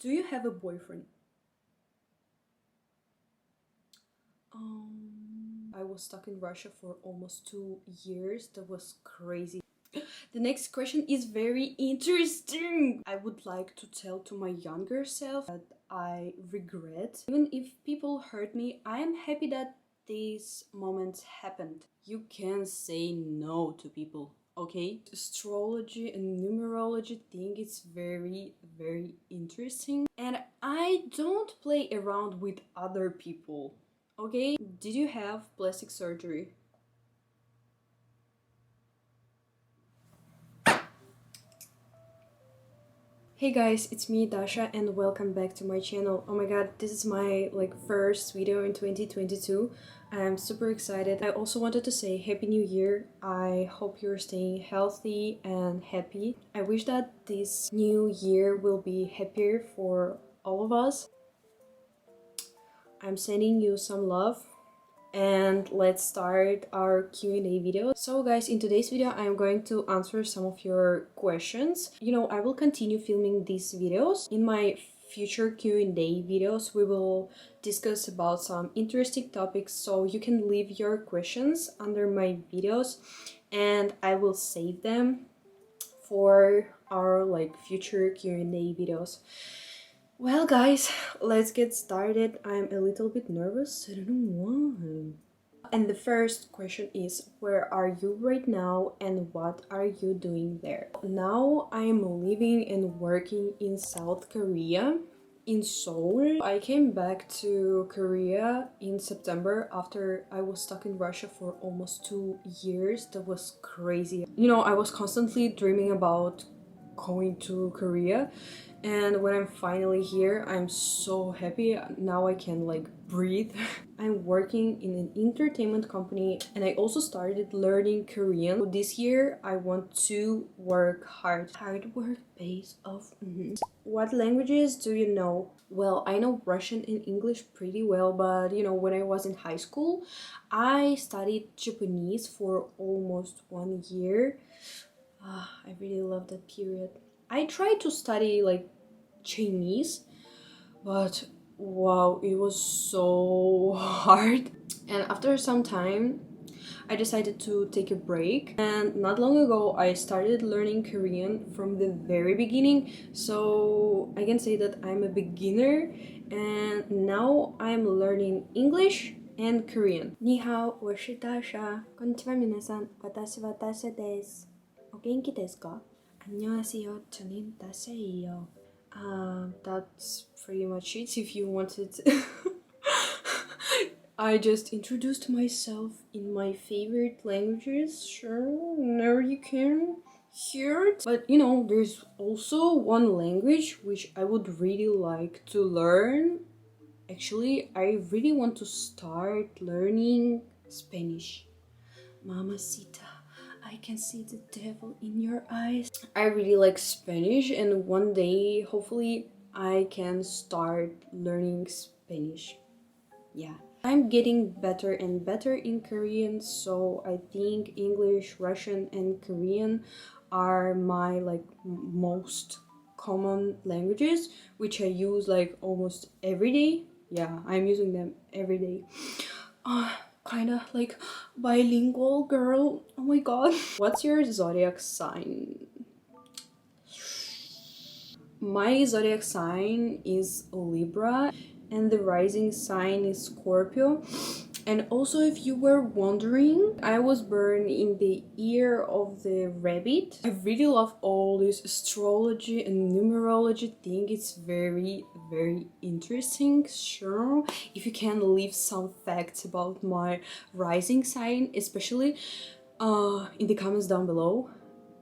Do you have a boyfriend? I was stuck in Russia for almost 2 years. That was crazy. The next question is very interesting. I would like to tell to my younger self that I regret. Even if people hurt me, I am happy that these moments happened. You can say no to people, okay? Astrology and numerology thing is very interesting. And I don't play around with other people, okay? Did you have plastic surgery? Hey guys, it's me Dasha and welcome back to my channel. Oh my god, this is my first video in 2022. I'm super excited. I also wanted to say Happy New Year. I hope you're staying healthy and happy. I wish that this new year will be happier for all of us. I'm sending you some love. And let's start our Q&A video. So guys, in today's video I'm going to answer some of your questions. I will continue filming these videos. In my future Q&A videos we will discuss about some interesting topics, so you can leave your questions under my videos and I will save them for our future Q&A videos. Well guys, let's get started. I'm a little bit nervous, I don't know why. And the first question is, where are you right now and what are you doing there? Now I'm living and working in South Korea, in Seoul. I came back to Korea in September after I was stuck in Russia for almost 2 years. That was crazy. I was constantly dreaming about going to Korea, and when I'm finally here I'm so happy. Now I can breathe. I'm working in an entertainment company and I also started learning Korean. So this year I want to work hard. Hard work pays off. What languages do you know? Well, I know Russian and English pretty well, but when I was in high school I studied Japanese for almost 1 year. I really love that period. I tried to study Chinese, but wow, it was so hard. And after some time, I decided to take a break. And not long ago, I started learning Korean from the very beginning. So I can say that I'm a beginner. And now I'm learning English and Korean. には、我是大虾。こんにちは、皆さん。私は大虾です。お元気ですか？안녕하세요. 저는 다샤예요. That's pretty much it. If you wanted I just introduced myself in my favorite languages. Sure, now you can hear it. But there's also one language which I would really like to learn. Actually, I really want to start learning Spanish. Mamacita, I can see the devil in your eyes. I really like Spanish, and one day, hopefully, I can start learning Spanish. Yeah. I'm getting better and better in Korean, so I think English, Russian, and Korean are my most common languages, which I use almost every day. Yeah, I'm using them every day. Kinda bilingual girl. Oh my god. What's your zodiac sign? My zodiac sign is Libra and the rising sign is Scorpio. And also, if you were wondering, I was born in the year of the rabbit. I really love all this astrology and numerology thing. It's very interesting. Sure, if you can leave some facts about my rising sign, especially in the comments down below,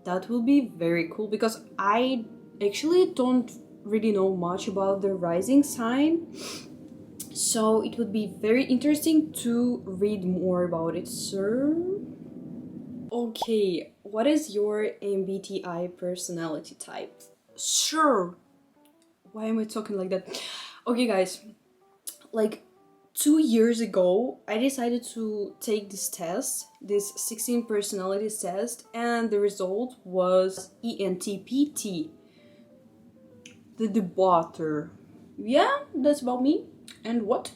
that will be very cool, because I actually don't really know much about the rising sign, so it would be very interesting to read more about it, sir. Okay, what is your MBTI personality type? Sure. Why am I talking like that? Okay guys, 2 years ago I decided to take this test, this 16 personalities test, and the result was ENTPT. The debater. Yeah, that's about me. And what?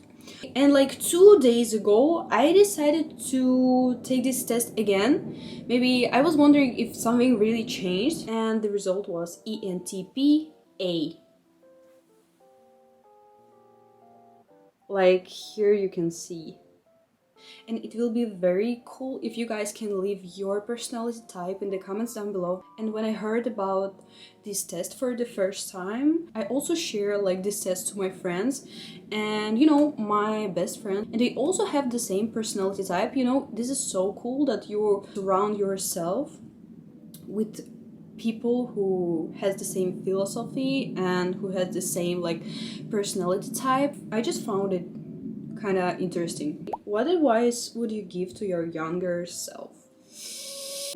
And like 2 days ago, I decided to take this test again. Maybe I was wondering if something really changed, and the result was ENTP-A. Like here you can see. And it will be very cool if you guys can leave your personality type in the comments down below. And when I heard about this test for the first time, I also share like this test to my friends and my best friend, and they also have the same personality type. This is so cool that you surround yourself with people who has the same philosophy and who has the same like personality type. I just found it kind of interesting. What advice would you give to your younger self?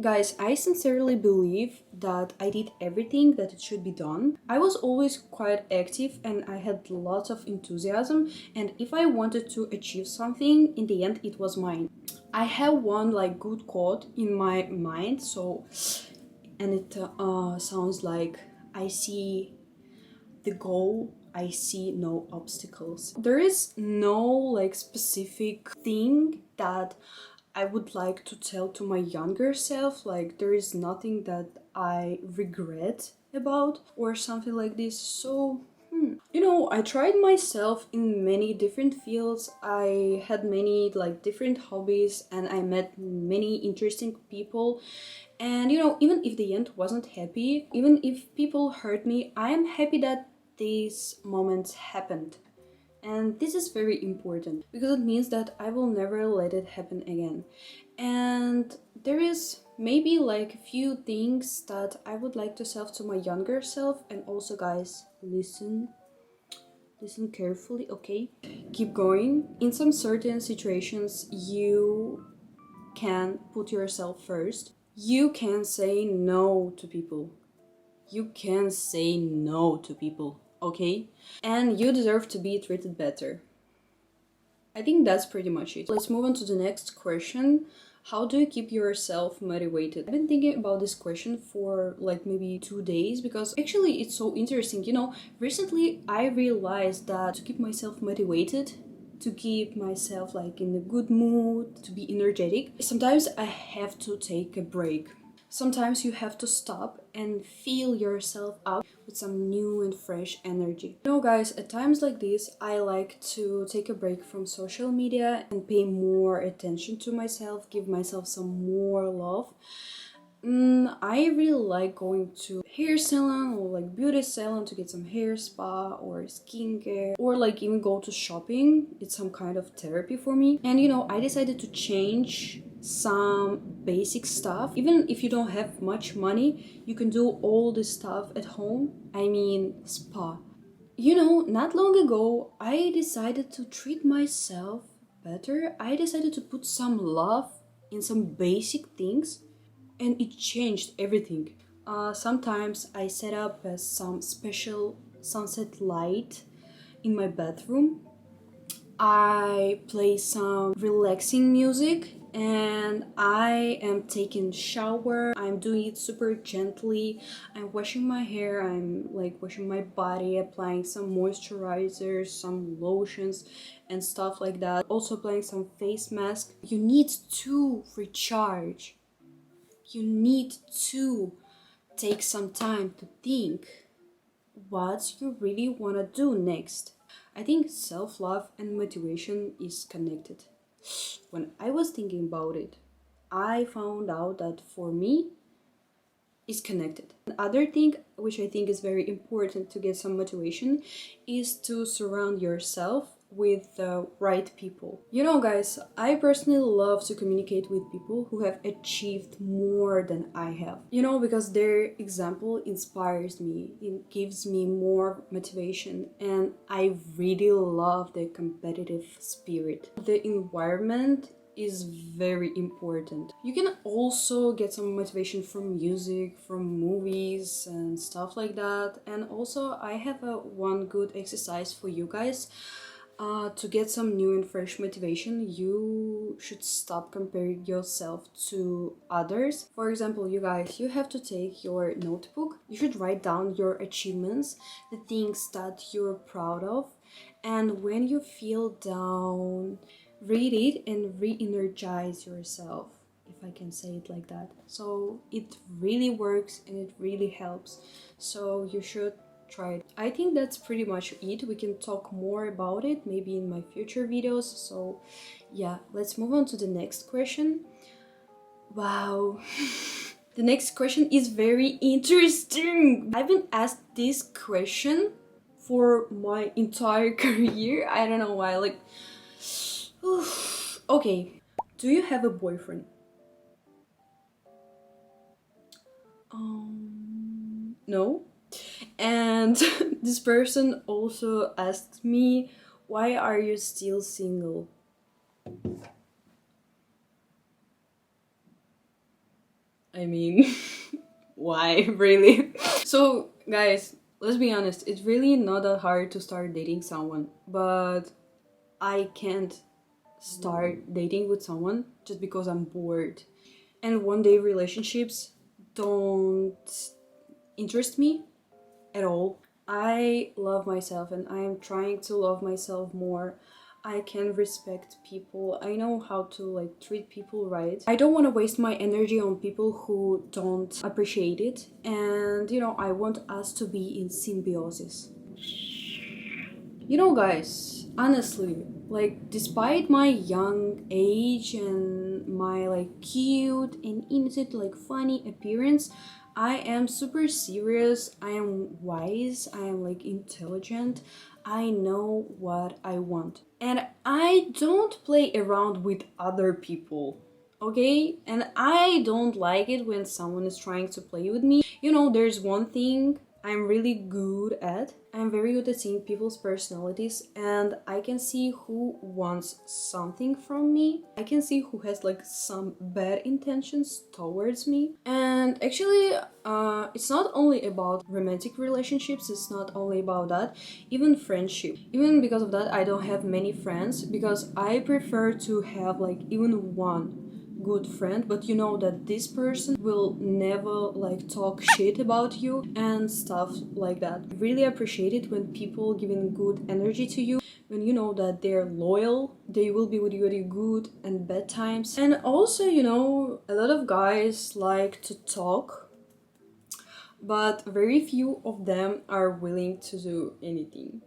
Guys, I sincerely believe that I did everything that it should be done. I was always quite active and I had lots of enthusiasm, and if I wanted to achieve something, in the end it was mine. I have one like good quote in my mind, and it sounds like, I see the goal, I see no obstacles. There is no like specific thing that I would like to tell to my younger self. Like there is nothing that I regret about or something like this. So I tried myself in many different fields. I had many like different hobbies and I met many interesting people. And even if the end wasn't happy, even if people hurt me, I am happy that these moments happened. And this is very important because it means that I will never let it happen again. And there is maybe like a few things that I would like to say to my younger self. And also, guys, listen carefully, okay? Keep going. In some certain situations, you can put yourself first. You can say no to people. You can say no to people, okay? And you deserve to be treated better. I think that's pretty much it. Let's move on to the next question. How do you keep yourself motivated? I've been thinking about this question for like maybe 2 days because actually it's so interesting. Recently I realized that to keep myself motivated, to keep myself like in a good mood, to be energetic, sometimes I have to take a break. Sometimes you have to stop and fill yourself up with some new and fresh energy. Guys, at times like this, I like to take a break from social media and pay more attention to myself, give myself some more love. I really like going to hair salon or like beauty salon to get some hair spa or skincare, or like even go to shopping. It's some kind of therapy for me. And I decided to change some basic stuff. Even if you don't have much money, you can do all this stuff at home. I mean, spa. Not long ago, I decided to treat myself better. I decided to put some love in some basic things, and it changed everything. Sometimes I set up some special sunset light in my bathroom. I play some relaxing music and I am taking shower. I'm doing it super gently. I'm washing my hair, I'm like washing my body, applying some moisturizers, some lotions and stuff like that. Also applying some face mask. You need to recharge. You need to take some time to think what you really want to do next. I think self-love and motivation is connected. When I was thinking about it, I found out that for me, is connected. Another thing which I think is very important to get some motivation is to surround yourself with the right people. Guys, I personally love to communicate with people who have achieved more than I have. Because their example inspires me, it gives me more motivation, and I really love the competitive spirit. The environment is very important. You can also get some motivation from music, from movies and stuff like that. And also I have one good exercise for you guys. To get some new and fresh motivation, you should stop comparing yourself to others. For example, you guys, you have to take your notebook. You should write down your achievements, the things that you're proud of. And when you feel down, read it and re-energize yourself, if I can say it like that. So it really works and it really helps. So you should try it. I think that's pretty much it. We can talk more about it maybe in my future videos. So yeah, let's move on to the next question. Wow. The next question is very interesting. I've been asked this question for my entire career. I don't know why. Like, okay. Do you have a boyfriend? No. And this person also asked me, why are you still single? I mean, why, really? So, guys, let's be honest, it's really not that hard to start dating someone, but I can't start dating with someone just because I'm bored. And one day relationships don't interest me at all. I love myself and I am trying to love myself more. I can respect people. I know how to like treat people right. I don't want to waste my energy on people who don't appreciate it. And you know, I want us to be in symbiosis. You know, guys, honestly, like despite my young age and my like cute and innocent, like funny appearance, I am super serious, I am wise, I am like intelligent, I know what I want. And I don't play around with other people, okay? And I don't like it when someone is trying to play with me. You know, there's one thing I'm really good at. I'm very good at seeing people's personalities and I can see who wants something from me. I can see who has like some bad intentions towards me. And actually, it's not only about romantic relationships, it's not only about that, even friendship. Even because of that, I don't have many friends because I prefer to have like even one good friend, but you know that this person will never like talk shit about you and stuff like that. I really appreciate it when people giving good energy to you, when you know that they're loyal, they will be with you at your good and bad times. And also, you know, a lot of guys like to talk, but very few of them are willing to do anything.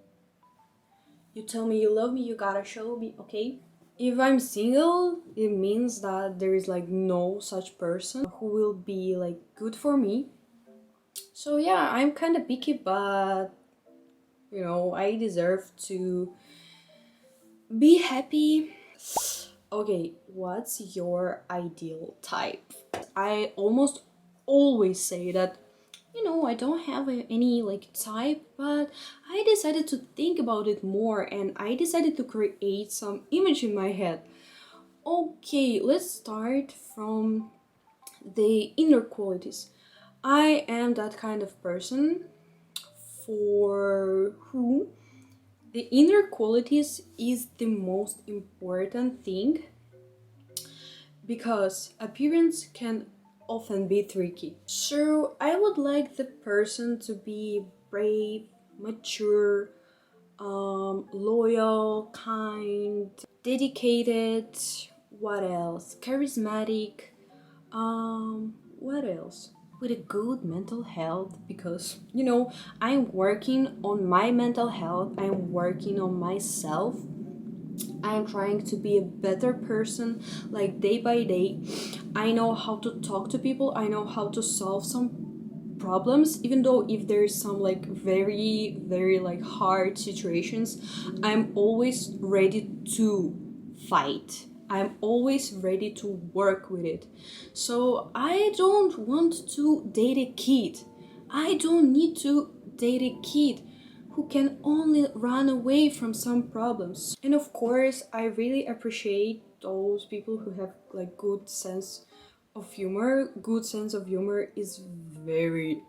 You tell me you love me, you gotta show me, okay? If I'm single, it means that there is like no such person who will be like good for me. So yeah, I'm kind of picky, but you know, I deserve to be happy. Okay, what's your ideal type? I almost always say that, you know, I don't have any like type, but I decided to think about it more and I decided to create some image in my head. Okay, let's start from the inner qualities. I am that kind of person for whom the inner qualities is the most important thing, because appearance can often be tricky. So I would like the person to be brave, mature, loyal, kind, dedicated, what else? Charismatic, what else? With a good mental health, because you know, I'm working on my mental health, I'm working on myself. I'm trying to be a better person, like day by day. I know how to talk to people, I know how to solve some problems, even though if there's some like very like hard situations, I'm always ready to fight. I'm always ready to work with it. So I don't want to date a kid. I don't need to date a kid who can only run away from some problems. And of course, I really appreciate those people who have like good sense of humor. Good sense of humor is very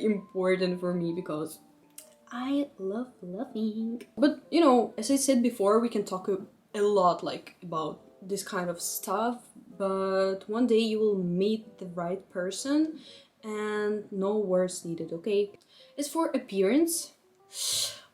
important for me, because I love loving. But you know, as I said before, we can talk a lot like about this kind of stuff, but one day you will meet the right person and no words needed, okay? As for appearance,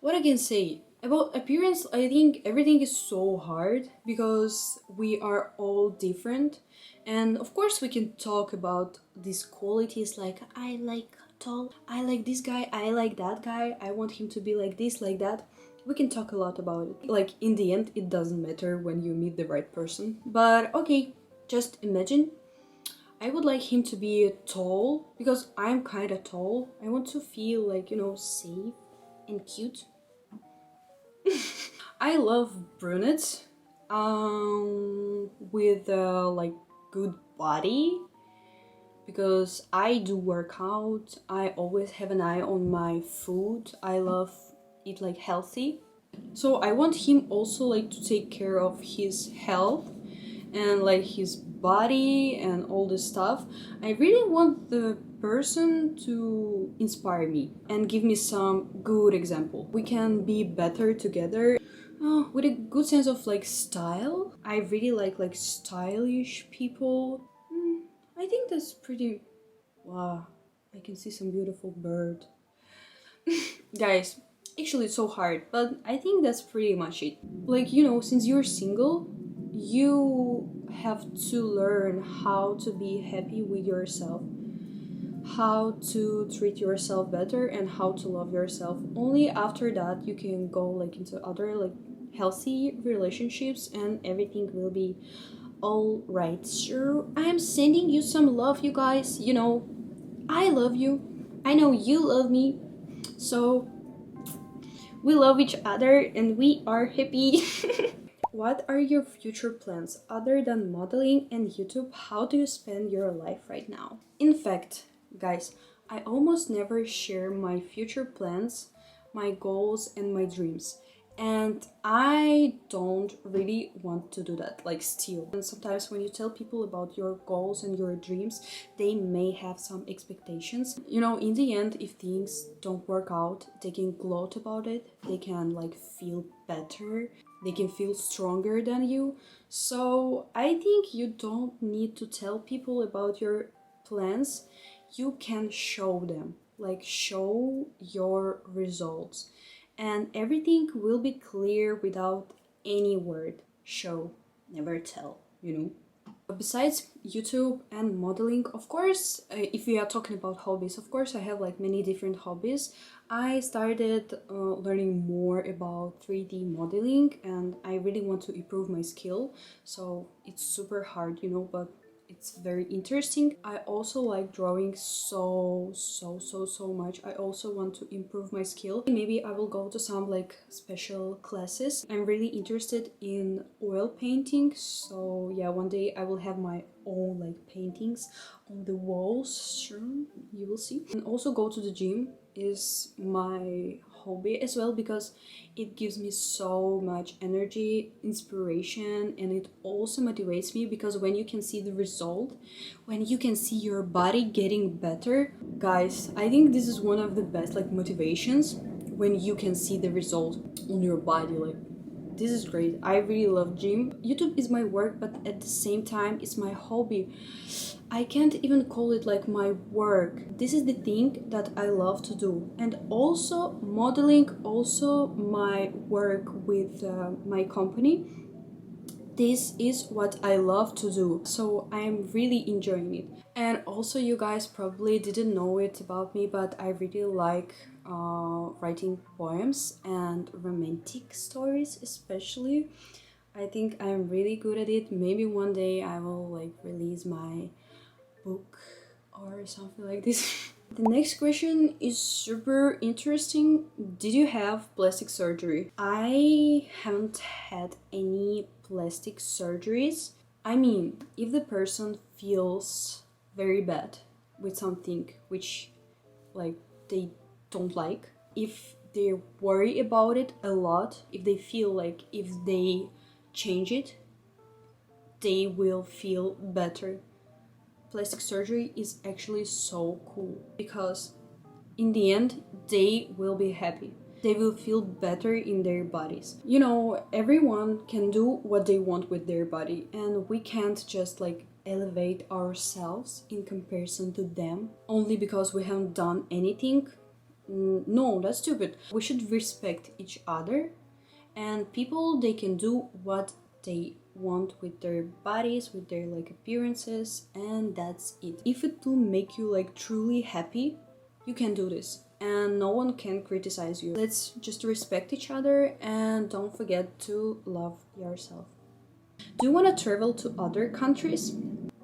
what I can say about appearance, I think everything is so hard because we are all different, and of course we can talk about these qualities like I like tall, I like this guy, I like that guy, I want him to be like this, like that. We can talk a lot about it. Like in the end, it doesn't matter when you meet the right person. But okay, just imagine I would like him to be tall because I'm kind of tall. I want to feel like, you know, safe and cute. I love brunettes with like good body because I do work out. I always have an eye on my food. I love eat like healthy. So I want him also like to take care of his health and like his body and all this stuff. I really want the person to inspire me and give me some good example. We can be better together. With a good sense of like style. I really like stylish people. I think that's pretty. Wow, I can see some beautiful bird. Guys, actually it's so hard, but I think that's pretty much it. Like, you know, since you're single, you have to learn how to be happy with yourself, how to treat yourself better, and how to love yourself. Only after that you can go like into other like healthy relationships and everything will be all right. So I'm sending you some love, you guys. You know, I love you, I know you love me, so we love each other and we are happy. What are your future plans other than modeling and YouTube? How do you spend your life right now? In fact, guys, I almost never share my future plans, my goals, and my dreams. And I don't really want to do that, like still. And sometimes when you tell people about your goals and your dreams, they may have some expectations. You know, in the end, if things don't work out, they can gloat about it, they can like feel better, they can feel stronger than you. So I think you don't need to tell people about your plans. You can show them, like show your results, and everything will be clear without any word. Show, never tell, you know. Besides YouTube and modeling, of course, if we are talking about hobbies, of course I have like many different hobbies. I started learning more about 3D modeling and I really want to improve my skill. So it's super hard, you know, but it's very interesting. I also like drawing so much. I also want to improve my skill. Maybe I will go to some like special classes. I'm really interested in oil painting, so yeah, one day I will have my own like paintings on the walls. Sure, you will see. And also go to the gym is my hobby as well because it gives me so much energy, inspiration, and it also motivates me because when you can see the result, when you can see your body getting better, guys, I think this is one of the best like motivations when you can see the result on your body. Like, this is great. I really love gym. YouTube is my work, but at the same time it's my hobby. I can't even call it like my work. This is the thing that I love to do. And also modeling, also my work with my company. This is what I love to do. So I'm really enjoying it. And also you guys probably didn't know it about me, but I really like writing poems and romantic stories especially. I think I'm really good at it. Maybe one day I will like release my book or something like this. The next question is super interesting. Did you have plastic surgery? I haven't had any plastic surgeries. I mean, if the person feels very bad with something which like they don't like, if they worry about it a lot, if they feel like if they change it, they will feel better. Plastic surgery is actually so cool because in the end they will be happy. they will feel better in their bodies. You know, everyone can do what they want with their body, and we can't just like elevate ourselves in comparison to them only because we haven't done anything. No, that's stupid. We should respect each other, and people, they can do what they want with their bodies, with their like appearances, and that's it. If it will make you like truly happy, you can do this and no one can criticize you. Let's just respect each other and don't forget to love yourself. Do you want to travel to other countries?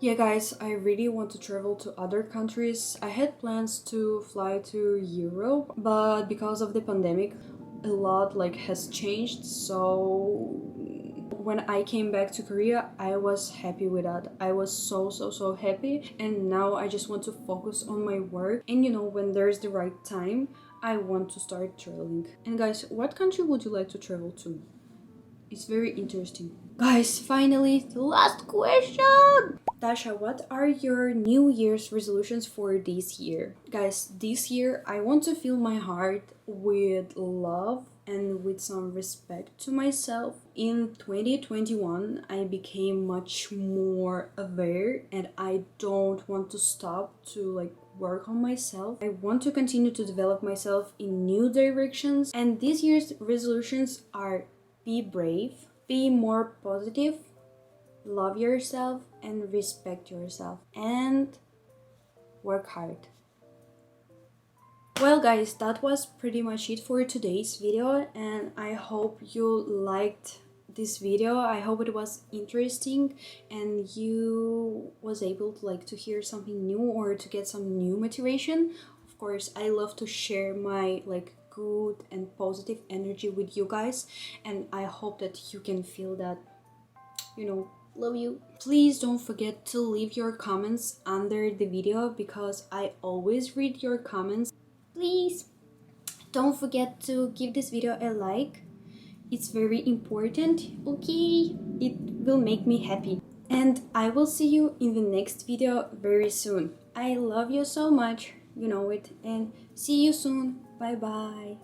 Yeah guys, I really want to travel to other countries. I had plans to fly to Europe, but because of the pandemic a lot like has changed, so when I came back to Korea, I was happy with that. I was so happy, and now I just want to focus on my work, and you know, when there's the right time, I want to start traveling. And guys, what country would you like to travel to? It's very interesting. Guys, finally, the last question! Dasha, what are your New Year's resolutions for this year? Guys, this year I want to fill my heart with love and with some respect to myself. In 2021, I became much more aware and I don't want to stop to like work on myself. I want to continue to develop myself in new directions, and this year's resolutions are: be brave, be more positive, love yourself and respect yourself, and work hard. Well guys, that was pretty much it for today's video, and I hope you liked this video. I hope it was interesting and you was able to like to hear something new or to get some new motivation. Of course, I love to share my like good and positive energy with you guys, and I hope that you can feel that, you know, love you. Please don't forget to leave your comments under the video because I always read your comments. Please don't forget to give this video a like. It's very important, okay? It will make me happy. And I will see you in the next video very soon. I love you so much, you know it, and see you soon. Bye bye.